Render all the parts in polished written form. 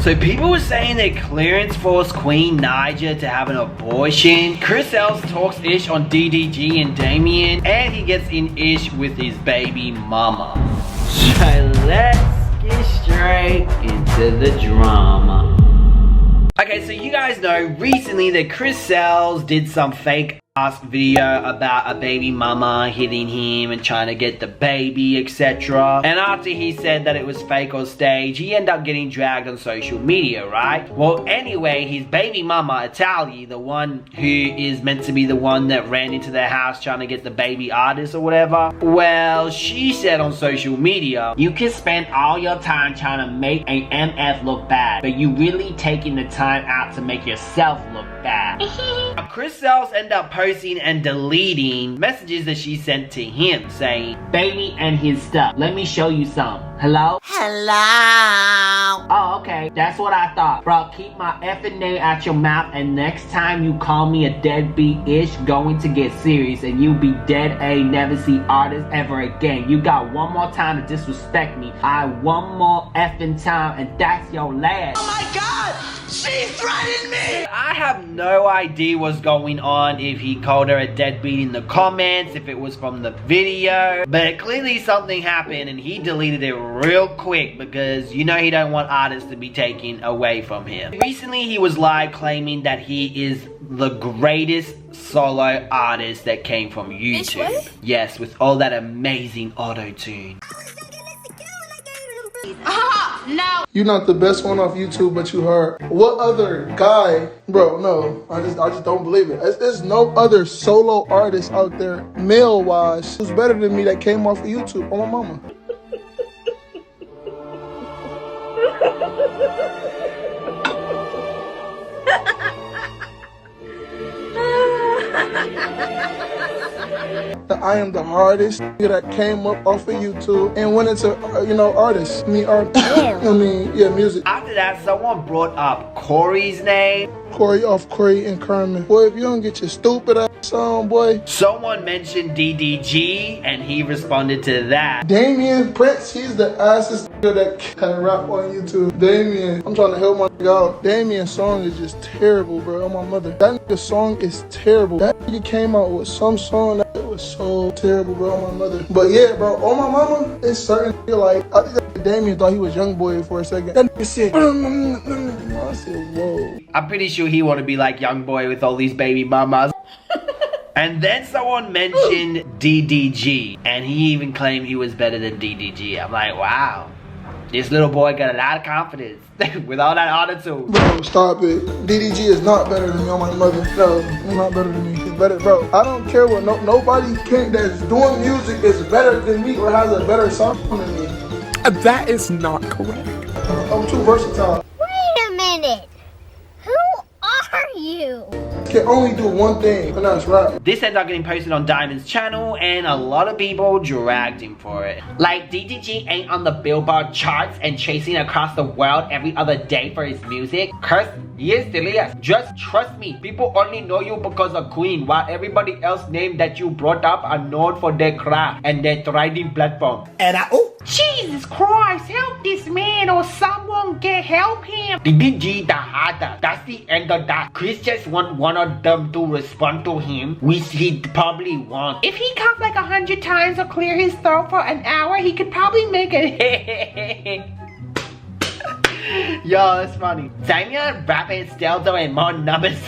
So people were saying that Clarence forced Queen Naija to have an abortion. Chris Els talks ish on DDG and Damian, and he gets in ish with his baby mama. So let's get straight into the drama. Okay, so you guys know recently that Chris Els did some fake ass video about a baby mama hitting him and trying to get the baby, etc. And after he said that it was fake or staged, he ended up getting dragged on social media, right? Well, anyway, his baby mama, Italia, the one who is meant to be the one that ran into their house trying to get the baby artist or whatever, well, she said on social media, you can spend all your time trying to make a MF look bad, but you really taking the time out to make yourself look bad. Chris Els ended up posting and deleting messages that she sent to him saying, baby and his stuff, let me show you some. Hello? Hello? Oh, okay, that's what I thought. Bro, keep my effing name out your mouth, and next time you call me a deadbeat-ish, going to get serious, and you be dead A, never see artists ever again. You got one more time to disrespect me. One more effing time, and that's your last. Oh my god! She threatened me! I have no idea what's going on, if he called her a deadbeat in the comments, if it was from the video, but clearly something happened and he deleted it real quick because you know he don't want artists to be taken away from him. Recently he was live claiming that he is the greatest solo artist that came from YouTube. Yes, with all that amazing auto-tune. No. You're not the best one off YouTube, but you hard. What other guy, bro? No, I just don't believe it. There's no other solo artist out there, male-wise, who's better than me that came off of YouTube. Oh my mama. I am the hardest nigga that came up off of YouTube and went into, artists. Music. After that, someone brought up Corey's name. Corey off Corey and Carmen. Boy, if you don't get your stupid ass on, boy. Someone mentioned DDG, and he responded to that. Damian Prince, he's the assest nigga that can rap on YouTube. Damian, I'm trying to help my nigga out. Damian's song is just terrible, bro. On my mother. That nigga's song is terrible. That nigga came out with some song that was so terrible, bro. On my mother. But yeah, bro, on my mama, it's certain nigga, like, I think that Damian thought he was young boy for a second. That nigga said, I said, whoa. I'm pretty sure he want to be like young boy with all these baby mamas. And then someone mentioned DDG, and he even claimed he was better than DDG. I'm like, wow, this little boy got a lot of confidence with all that attitude. Bro, stop it. DDG is not better than me on my mother. No, he's not better than me. He's better, bro. I don't care what nobody that's doing music is better than me or has a better song than me. That is not correct. I'm too versatile. Wait a minute. Who are you? Can only do one thing, and that's rap. This ended up getting posted on Diamond's channel, and a lot of people dragged him for it. Like, DDG ain't on the Billboard charts and chasing across the world every other day for his music. Curse, yes, Elias. Just trust me, people only know you because of Queen, while everybody else named that you brought up are known for their craft and their thriving platform. And Jesus Christ, help this man or someone can help him. DDG the harder. That's the end of that. Chris just want one of them to respond to him, which he probably won't. If he comes like 100 times or clear his throat for an hour, he could probably make it. Yo, that's funny. Damian rapping still doing more numbers.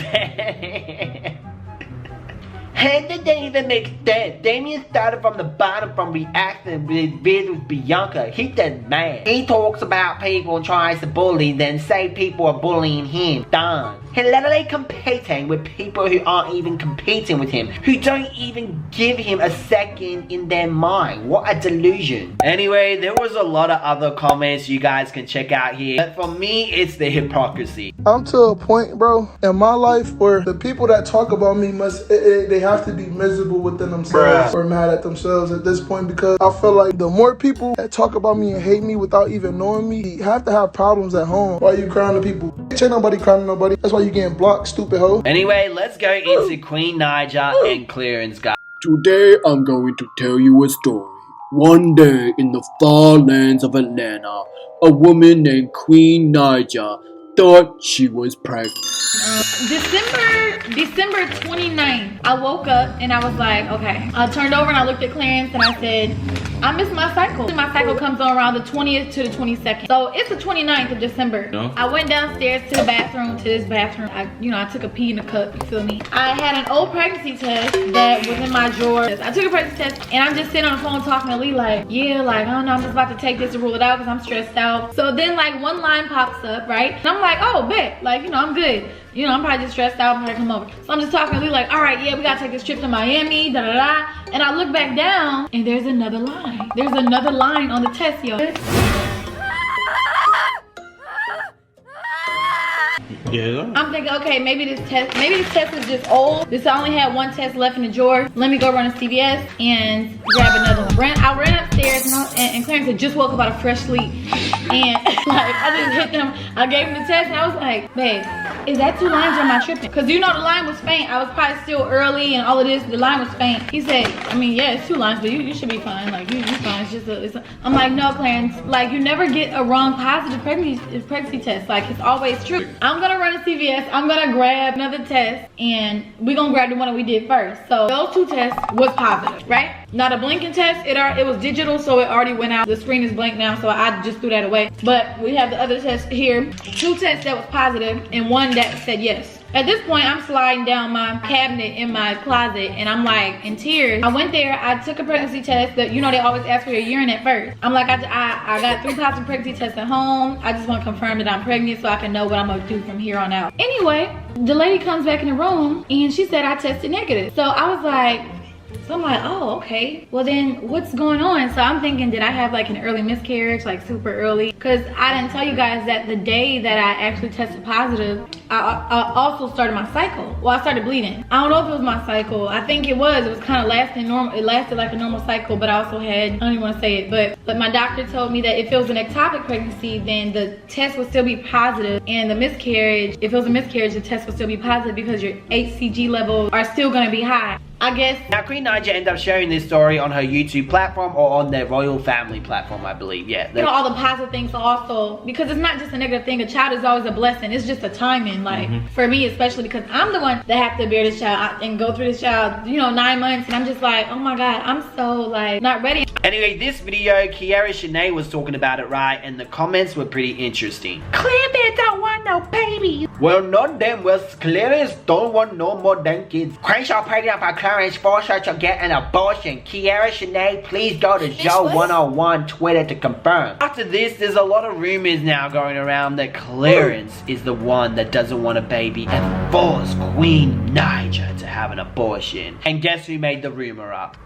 And they didn't even make that. Damian started from the bottom from reacting with Bianca. He did mad. He talks about people trying to bully, then say people are bullying him. Done. He literally competing with people who aren't even competing with him, who don't even give him a second in their mind. What a delusion. Anyway, there was a lot of other comments you guys can check out here, but for me, it's the hypocrisy. I'm to a point, bro, in my life where the people that talk about me they have to be miserable within themselves or mad at themselves at this point, because I feel like the more people that talk about me and hate me without even knowing me have to have problems at home. Why are you crying to people? Ain't nobody crying to nobody. That's why you getting blocked, stupid hoe. Anyway, let's go into Queen Naija and Clarencenyc. Today I'm going to tell you a story. One day in the far lands of Atlanta, a woman named Queen Naija thought she was pregnant. December 29th, I woke up and I was like, okay. I turned over and I looked at Clarence and I said, I miss my cycle. My cycle comes on around the 20th to the 22nd. So it's the 29th of December. No. I went downstairs to the bathroom, I took a pee in the cup, you feel me? I had an old pregnancy test that was in my drawer. I took a pregnancy test and I'm just sitting on the phone talking to Lee like, yeah, like, I don't know, I'm just about to take this to rule it out because I'm stressed out. So then like one line pops up, right? And I'm like, oh, bet, like, I'm good. I'm probably just stressed out, I'm probably come over. So I'm just talking to Lee like, all right, yeah, we gotta take this trip to Miami, da da da. And I look back down and there's another line. There's another line on the test, y'all. Yeah. I'm thinking, okay, maybe this test is just old. I only had one test left in the drawer. Let me go run to CVS and grab another one. I ran upstairs and Clarence had just woke up out of fresh sleep. And like, I just hit them. I gave him the test and I was like, babe, is that 2 lines or am I tripping? Because the line was faint. I was probably still early and all of this. The line was faint. He said, I mean, yeah, it's 2 lines, but you should be fine. Like, you're fine. It's just I'm like, no, Clarence. Like, you never get a wrong positive pregnancy test. Like, it's always true. I'm gonna run to CVS. I'm gonna grab another test and we're gonna grab the one that we did first. So those 2 tests was positive, right? Not a blinking test. It was digital, so it already went out. The screen is blank now, so I just threw that away. But we have the other test here. 2 tests that was positive and 1 that said yes. At this point, I'm sliding down my cabinet in my closet and I'm like in tears. I went there, I took a pregnancy test that, they always ask for your urine at first. I'm like, I got 3 positive pregnancy tests at home. I just want to confirm that I'm pregnant so I can know what I'm gonna do from here on out. Anyway, the lady comes back in the room and she said I tested negative. So I was like, oh, okay. Well then, what's going on? So I'm thinking, did I have like an early miscarriage, like super early? Because I didn't tell you guys that the day that I actually tested positive, I also started my cycle. Well, I started bleeding. I don't know if it was my cycle. I think it was. It was kind of lasting normal. It lasted like a normal cycle, but I also had, I don't even want to say it, but my doctor told me that if it was an ectopic pregnancy, then the test would still be positive, and the miscarriage, if it was a miscarriage, the test would still be positive because your HCG levels are still going to be high, I guess. Now, Queen Naija ended up sharing this story on her YouTube platform or on their royal family platform, I believe. Yeah. All the positive things also, because it's not just a negative thing. A child is always a blessing. It's just a timing, like for me especially, because I'm the one that have to bear this child and go through this child, 9 months, and I'm just like, oh my God, I'm so like not ready. Anyway, this video, Clarencenyc was talking about it, right? And the comments were pretty interesting. Clarence don't want no baby. Well, not them. Well, Clarence don't want no more than kids. Crenshaw pregnant by Clarence forced her to get an abortion. Clarencenyc, please go to Joe 101 Twitter to confirm. After this, there's a lot of rumors now going around that Clarence is the one that doesn't want a baby and forced Queen Naija to have an abortion. And guess who made the rumor up?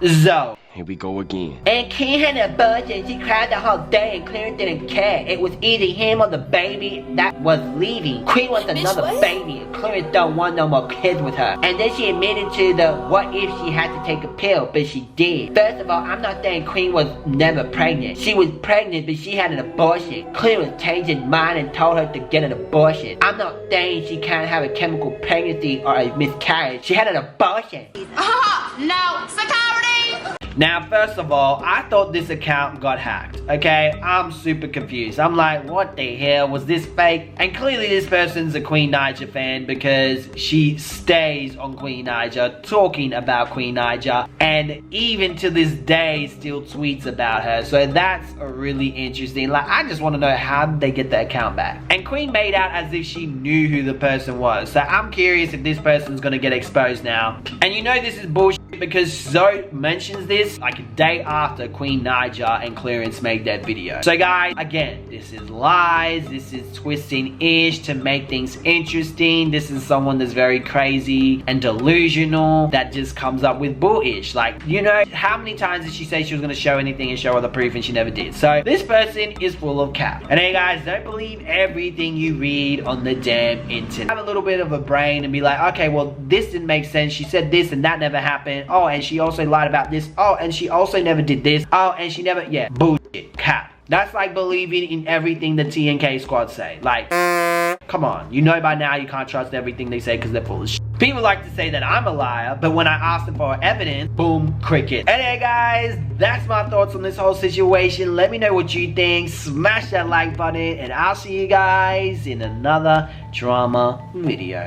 Zoe. Here we go again. And Queen had an abortion. She cried the whole day and Clarence didn't care. It was either him or the baby that was leaving. Queen wants another baby and Clarence don't want no more kids with her. And then she admitted to the what if she had to take a pill, but she did. First of all, I'm not saying Queen was never pregnant. She was pregnant, but she had an abortion. Clarence changed his mind and told her to get an abortion. I'm not saying she can't have a chemical pregnancy or a miscarriage. She had an abortion. No, security! Now, first of all, I thought this account got hacked, okay? I'm super confused. I'm like, what the hell? Was this fake? And clearly this person's a Queen Naija fan because she stays on Queen Naija, talking about Queen Naija, and even to this day still tweets about her. So that's a really interesting. Like, I just want to know, how did they get the account back? And Queen made out as if she knew who the person was. So I'm curious if this person's gonna get exposed now. And this is bullshit because Zoe mentions this like a day after Queen Naija and Clarence made that video. So guys, again, this is lies, this is twisting ish to make things interesting. This is someone that's very crazy and delusional that just comes up with bullish. Like, how many times did she say she was gonna show anything and show other proof and she never did? So this person is full of cap. And hey guys, don't believe everything you read on the damn internet. Have a little bit of a brain and be like, okay, well, this didn't make sense. She said this and that never happened. Oh, and she also lied about this. Oh, and she also never did this. Oh, and she never, yeah, bullshit, cap. That's like believing in everything the TNK squad say. Like, come on. By now you can't trust everything they say because they're full of shit. People like to say that I'm a liar, but when I ask them for evidence, boom, cricket. Anyway guys, that's my thoughts on this whole situation. Let me know what you think. Smash that like button, and I'll see you guys in another drama video.